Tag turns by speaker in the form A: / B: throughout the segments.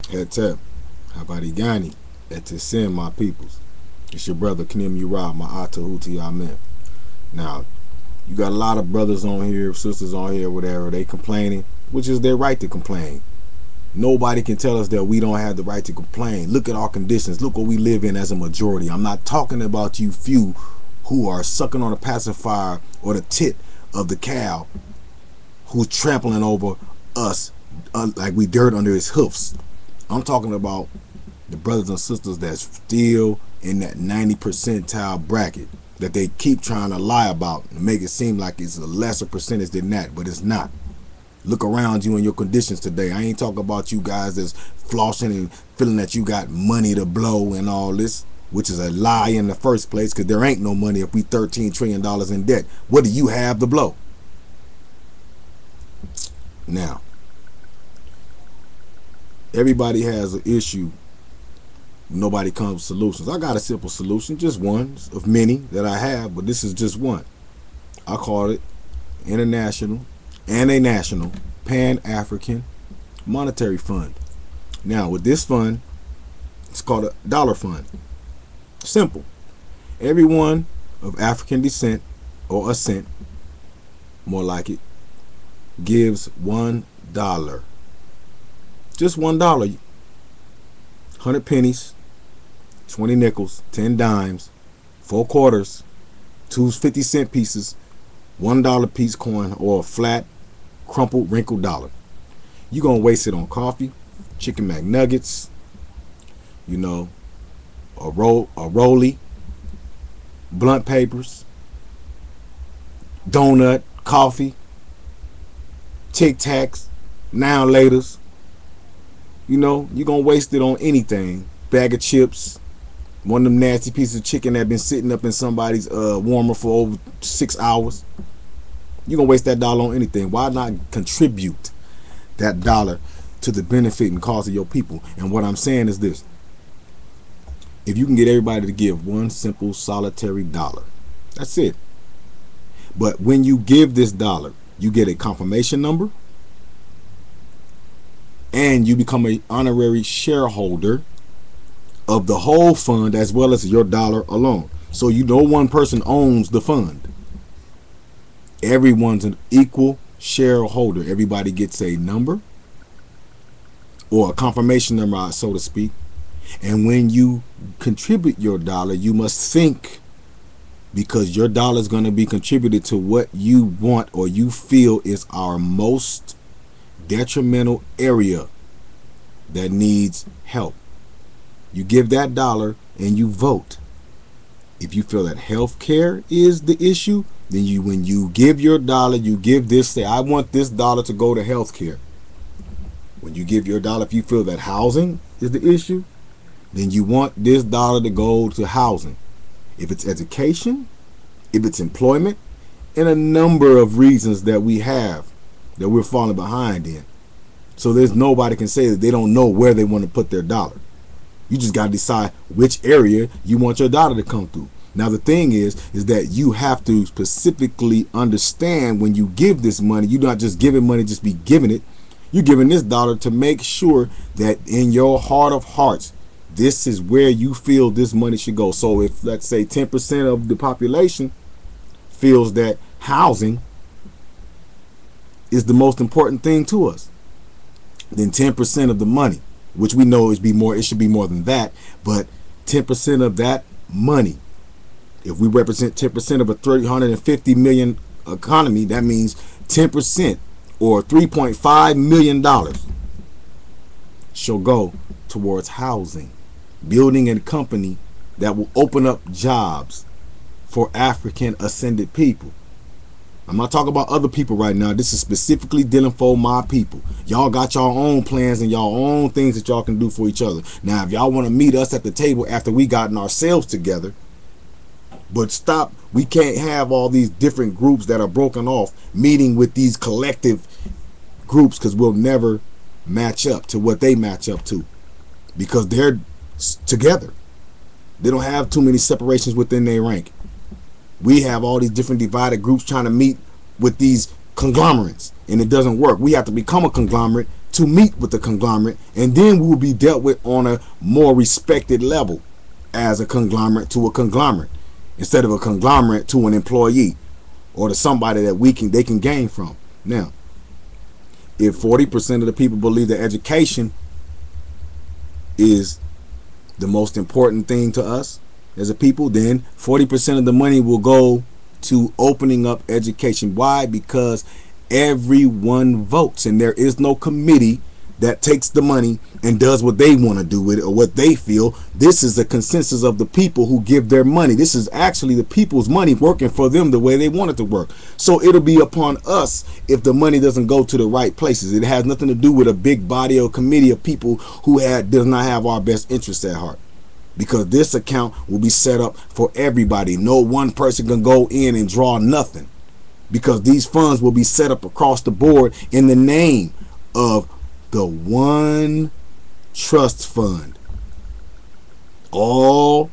A: Hetep, Habarigani, Etisim, my peoples. It's your brother Knience, my Atahuti Amen. Now, you got a lot of brothers on here, sisters on here, whatever, they complaining, which is their right to complain. Nobody can tell us that we don't have the right to complain. Look at our conditions. Look what we live in as a majority. I'm not talking about you few who are sucking on a pacifier or the tit of the cow who's trampling over us like we dirt under his hoofs. I'm talking about the brothers and sisters that's still in that 90 percentile bracket that they keep trying to lie about and make it seem like it's a lesser percentage than that, but it's not. Look around you and your conditions today. I ain't talking about you guys that's flossing and feeling that you got money to blow and all this, which is a lie in the first place, because there ain't no money if we $13 trillion in debt. What do you have to blow? Now, everybody has an issue. Nobody comes with solutions. I got a simple solution, just one of many that I have, but this is just one. I call it international and a national Pan-African monetary fund. Now, with this fund, it's called a dollar fund. Simple. Everyone of African descent or ascent, more like it, gives $1. Just $1. 100 pennies, 20 nickels, 10 dimes, 4 quarters, 2 50-cent pieces, $1 piece coin, or a flat, crumpled, wrinkled dollar. You're going to waste it on coffee, chicken McNuggets, you know, a rollie, blunt papers, donut, coffee, Tic Tacs, now laters. You know, you're going to waste it on anything. Bag of chips, one of them nasty pieces of chicken that been sitting up in somebody's warmer for over 6 hours. You're going to waste that dollar on anything. Why not contribute that dollar to the benefit and cause of your people? And what I'm saying is this. If you can get everybody to give one simple solitary dollar, that's it. But when you give this dollar, you get a confirmation number, and you become an honorary shareholder of the whole fund as well as your dollar alone. So you know one person owns the fund. Everyone's an equal shareholder. Everybody gets a number or a confirmation number, so to speak. And when you contribute your dollar, you must think, because your dollar is going to be contributed to what you want or you feel is our most detrimental area that needs help. You give that dollar and you vote. If you feel that health care is the issue, then when you give your dollar, you give this, say, I want this dollar to go to health care. When you give your dollar, if you feel that housing is the issue, then you want this dollar to go to housing. If it's education, if it's employment, and a number of reasons that we have that we're falling behind in. So there's nobody can say that they don't know where they want to put their dollar. You just got to decide which area you want your dollar to come through. Now the thing is that you have to specifically understand when you give this money, you're not just giving money, just be giving it. You're giving this dollar to make sure that in your heart of hearts, this is where you feel this money should go. So if, let's say, 10% of the population feels that housing is the most important thing to us, then 10% of the money, which we know is it should be more than that, but 10% of that money, if we represent 10% of a 350 million economy, that means 10% or $3.5 million shall go towards housing, building a company that will open up jobs for African ascended people. I'm not talking about other people right now. This is specifically dealing for my people. Y'all got your own plans and y'all own things that y'all can do for each other. Now, if y'all want to meet us at the table after we gotten ourselves together, but stop, we can't have all these different groups that are broken off meeting with these collective groups, because we'll never match up to what they match up to, because they're together. They don't have too many separations within their rank. We have all these different divided groups trying to meet with these conglomerates, and it doesn't work. We have to become a conglomerate to meet with the conglomerate, and then we will be dealt with on a more respected level as a conglomerate to a conglomerate, instead of a conglomerate to an employee or to somebody that they can gain from. Now, if 40% of the people believe that education is the most important thing to us as a people, then 40% of the money will go to opening up education. Why? Because everyone votes, and there is no committee that takes the money and does what they want to do with it or what they feel. This is the consensus of the people who give their money. This is actually the people's money working for them the way they want it to work. So it'll be upon us if the money doesn't go to the right places. It has nothing to do with a big body or committee of people who does not have our best interests at heart. Because this account will be set up for everybody. No one person can go in and draw nothing, because these funds will be set up across the board in the name of the one trust fund. All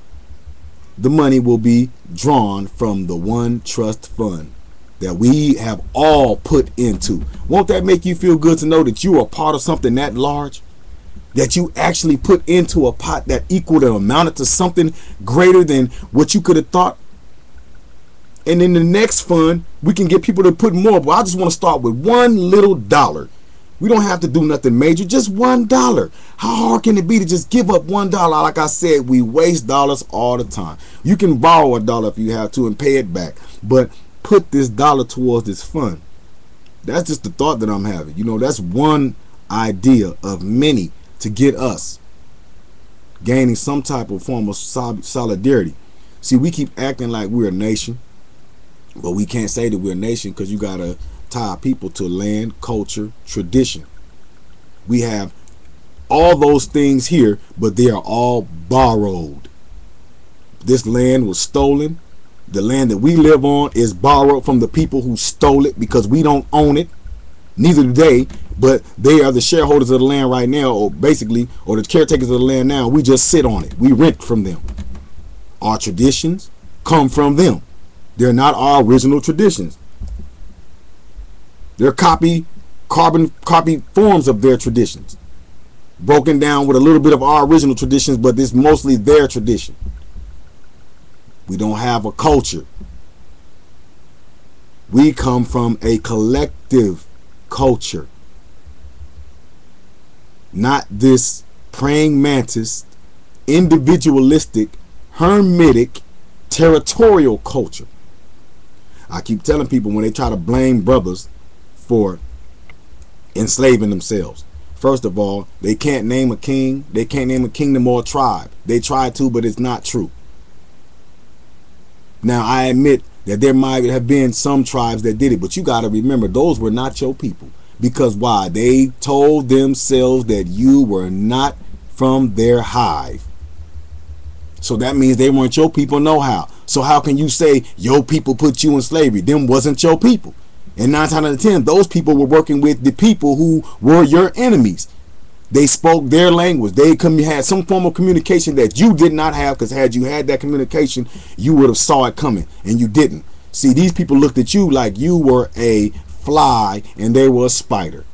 A: the money will be drawn from the one trust fund that we have all put into. Won't that make you feel good to know that you are part of something that large? That you actually put into a pot that equaled or amounted to something greater than what you could have thought? And in the next fund, we can get people to put more. But I just want to start with $1 little. We don't have to do nothing major, just $1. How hard can it be to just give up $1? Like I said, we waste dollars all the time. You can borrow $1 if you have to and pay it back, but put this dollar towards this fund. That's just the thought that I'm having. You know, that's one idea of many to get us gaining some type of form of solidarity. See, we keep acting like we're a nation, but we can't say that we're a nation, because you got to tie people to land, culture, tradition. We have all those things here, but they are all borrowed. This land was stolen. The land that we live on is borrowed from the people who stole it, because we don't own it. Neither do they, but they are the shareholders of the land right now, or basically, or the caretakers of the land now. We just sit on it. We rent from them. Our traditions come from them. They're not our original traditions. They're carbon copy forms of their traditions, broken down with a little bit of our original traditions, but it's mostly their tradition. We don't have a culture. We come from a collective culture, not this praying mantis, individualistic, hermetic, territorial culture. I keep telling people when they try to blame brothers for enslaving themselves, first of all, they can't name a king, they can't name a kingdom or a tribe. They try to, but it's not true. Now, I admit that there might have been some tribes that did it, but you got to remember, those were not your people. Because why? They told themselves that you were not from their hive. So that means they weren't your people no how. So how can you say your people put you in slavery? Them wasn't your people. And 9 times out of 10, those people were working with the people who were your enemies. They spoke their language. They had some form of communication that you did not have, because had you had that communication, you would have saw it coming, and you didn't. See, these people looked at you like you were a fly and they were a spider.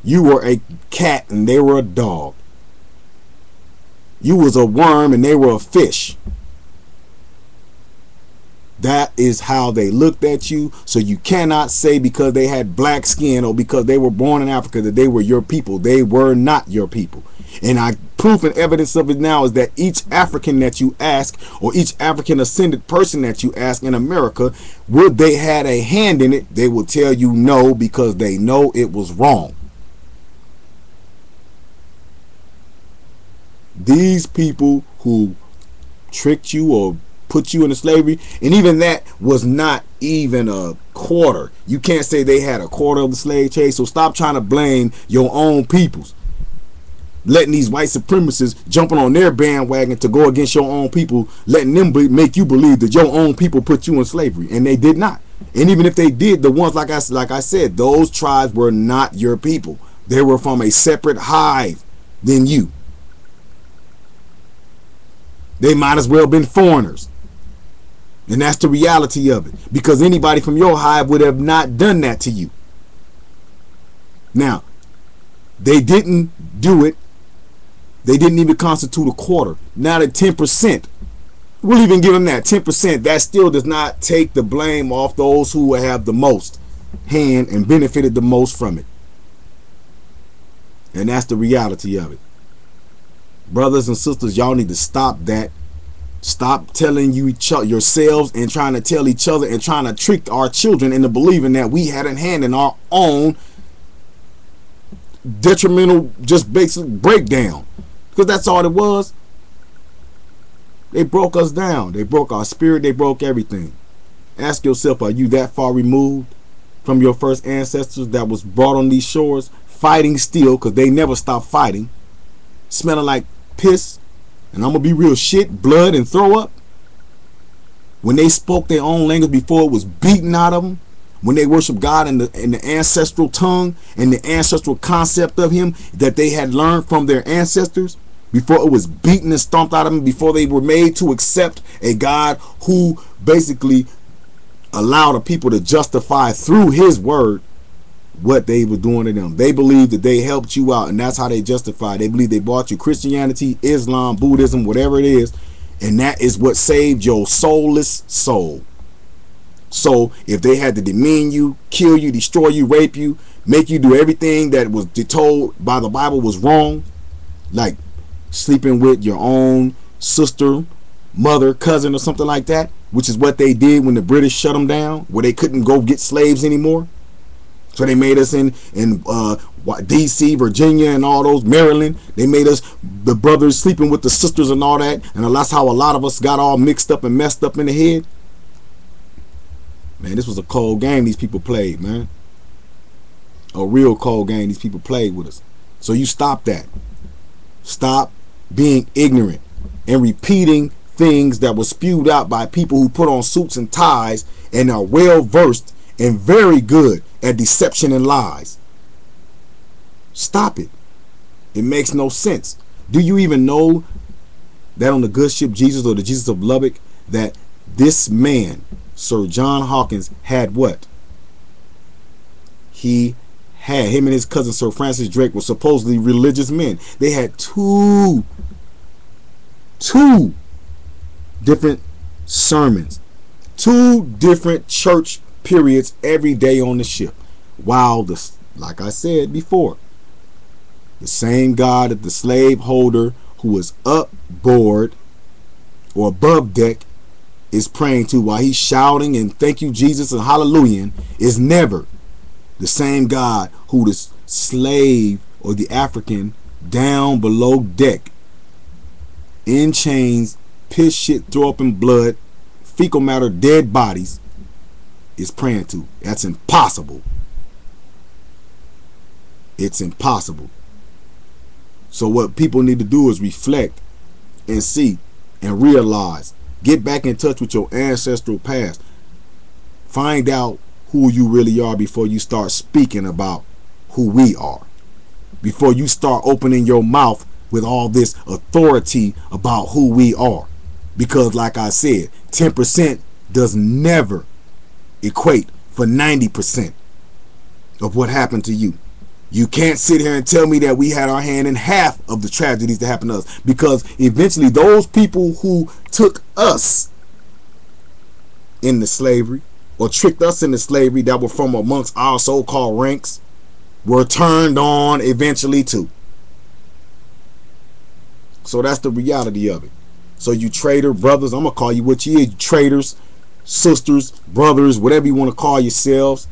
A: You were a cat and they were a dog. You was a worm and they were a fish. That is how they looked at you. So you cannot say because they had black skin or because they were born in Africa that they were your people. They were not your people. And proof and evidence of it now is that each African that you ask, or each African ascended person that you ask in America, would they had a hand in it, they will tell you no, because they know it was wrong. These people who tricked you or put you into slavery, and even that was not even a quarter. You can't say they had a quarter of the slave trade. So stop trying to blame your own peoples, letting these white supremacists jumping on their bandwagon to go against your own people, letting them make you believe that your own people put you in slavery, and they did not. And even if they did, the ones like I said, those tribes were not your people. They were from a separate hive than you. They might as well have been foreigners. And that's the reality of it, because anybody from your hive would have not done that to you. Now, They didn't do it. They didn't even constitute a quarter. Not at 10%. We'll even give them that 10%. That still does not take the blame off those who have the most hand and benefited the most from it. And that's the reality of it. Brothers and sisters, y'all need to stop that. Stop telling yourselves and trying to tell each other and trying to trick our children into believing that we had a hand in our own detrimental, just basic breakdown. Because that's all it was. They broke us down. They broke our spirit. They broke everything. Ask yourself, are you that far removed from your first ancestors that was brought on these shores, fighting still, because they never stopped fighting, smelling like piss, and I'm going to be real, shit, blood, and throw up? When they spoke their own language before it was beaten out of them, when they worshiped God in the ancestral tongue and the ancestral concept of him that they had learned from their ancestors, before it was beaten and stomped out of them, before they were made to accept a God who basically allowed the people to justify through his word what they were doing to them. They believed that they helped you out, and that's how they justify. They believe they bought you Christianity, Islam, Buddhism, whatever it is, and that is what saved your soulless soul. So if they had to demean you, kill you, destroy you, rape you, make you do everything that was told by the Bible was wrong, like sleeping with your own sister, mother, cousin, or something like that, which is what they did when the British shut them down, where they couldn't go get slaves anymore. So they made us in DC, Virginia, and all those, Maryland. They made us the brothers sleeping with the sisters and all that, and that's how a lot of us got all mixed up and messed up in the head. Man, this was a cold game these people played, man. A real cold game these people played with us. So you stop that. Stop being ignorant and repeating things that were spewed out by people who put on suits and ties and are well versed and very good at deception and lies. Stop it. It makes no sense. Do you even know that on the good ship Jesus, or the Jesus of Lubbock, that this man, Sir John Hawkins, had what? He had, him and his cousin Sir Francis Drake were supposedly religious men. They had two different sermons, two different church periods every day on the ship. While like I said before, the same God that the slave holder who was up board or above deck is praying to while he's shouting and thank you Jesus and hallelujah is never the same God who the slave or the African down below deck in chains, piss, shit, throw up, and blood, fecal matter, dead bodies is praying to. That's impossible. It's impossible. So what people need to do is reflect and see and realize. Get back in touch with your ancestral past. Find out who you really are before you start speaking about who we are. Before you start opening your mouth with all this authority about who we are. Because like I said, 10% does never equate for 90% of what happened to you. You can't sit here and tell me that we had our hand in half of the tragedies that happened to us, because eventually those people who took us into slavery or tricked us into slavery that were from amongst our so-called ranks were turned on eventually too. So that's the reality of it. So you traitor brothers, I'm going to call you what you is, traitors, sisters, brothers, whatever you want to call yourselves.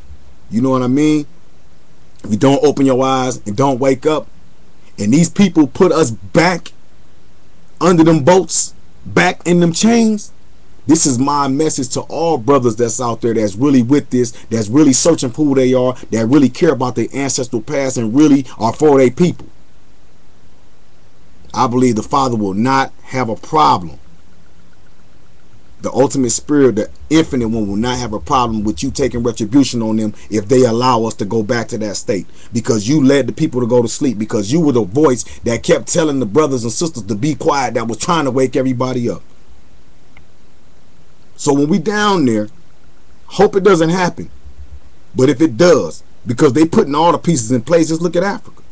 A: You know what I mean? If you don't open your eyes and don't wake up, and these people put us back under them boats, back in them chains, this is my message to all brothers that's out there that's really with this, that's really searching for who they are, that really care about their ancestral past and really are for their people. I believe the Father will not have a problem. The ultimate spirit, the infinite one, will not have a problem with you taking retribution on them if they allow us to go back to that state. Because you led the people to go to sleep. Because you were the voice that kept telling the brothers and sisters to be quiet, that was trying to wake everybody up. So when we down there, hope it doesn't happen. But if it does, because they putting all the pieces in place, just look at Africa.